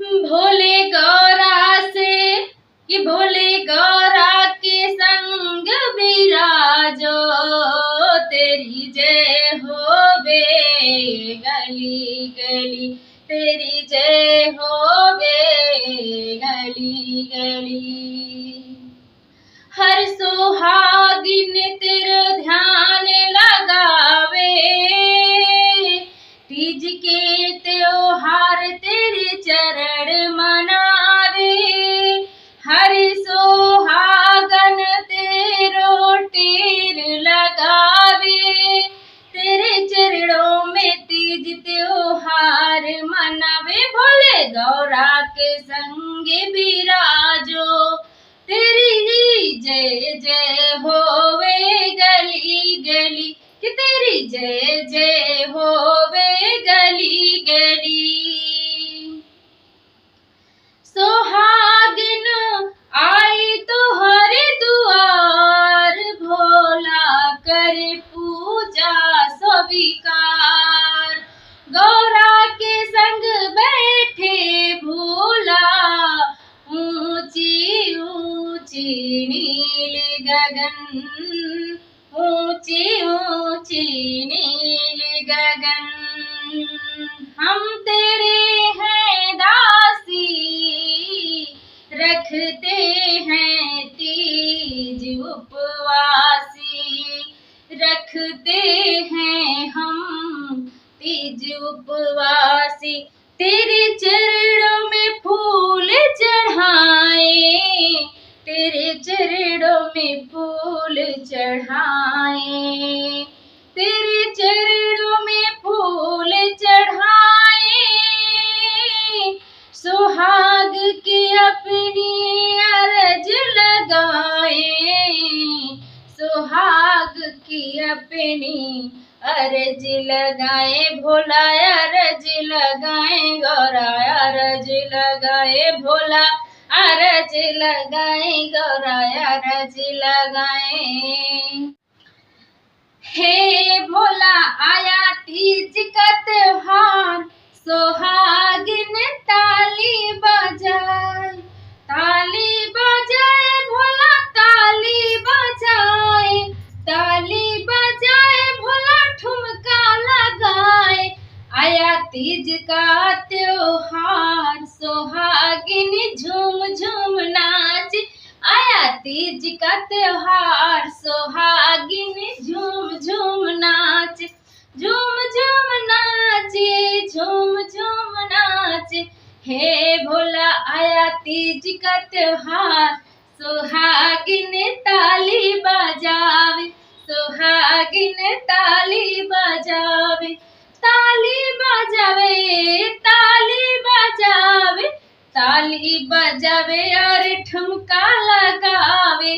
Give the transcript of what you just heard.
भोले गौरा से कि भोले गौरा के संग विराजो, तेरी जय होवे गली गली, तेरी जय होवे गली गली। हर सुहागिन तेरा ध्यान लगावे, तीज के त्योहार तेरे चरण मनावे। हर सुहागन तेरो टेर लगावे, तेरे चरणों में तीज त्योहार मनावे। भोले गौरा के संग विराजो, तेरी जय जय होवे गली गली, कि तेरी जय जय होवे गली गली। सुहागिन आई तो हरे दुआर, भोला करे पूजा स्वीकार। गौरा के संग बैठे भोला, ऊंची ऊंची नील गगन, ऊंची ऊंची नील गगन। हम तेरे हैं दासी, रखते हैं तीज उपवासी, रखते हैं हम तीज उपवासी। तेरे चरणों में फूल चढ़ाए, तेरे चरणों में फूल चढ़ाए, तेरे चरणों में फूल चढ़ाए। सुहाग की अपनी अरज लगाए, सुहाग की अपनी अरज लगाए। भोला अरज लगाए, गौरा अरज लगाए। भोला अरज लगाए, गौरा अरज लगाए। हे भोला आया तीज का त्योहार, सुहागिन ताली बजाए, ताली बजाए भोला ताली बजाए, ताली बजाए भोला ठुमका लगाए। आया तीज का त्योहार, सुहागिन झूम झूम नाच। आया तीज का त्योहार, सुहागिन झूम झूम नाच, झूम झूम नाचे, झूम झूम नाचे। हे भोला आया तीज का त्योहार, सुहागिन ताली बजावे, सुहागिन ताली बजावे। ताली बजावे, ताली बजावे, ताली बजावे और ठुमका लगावे।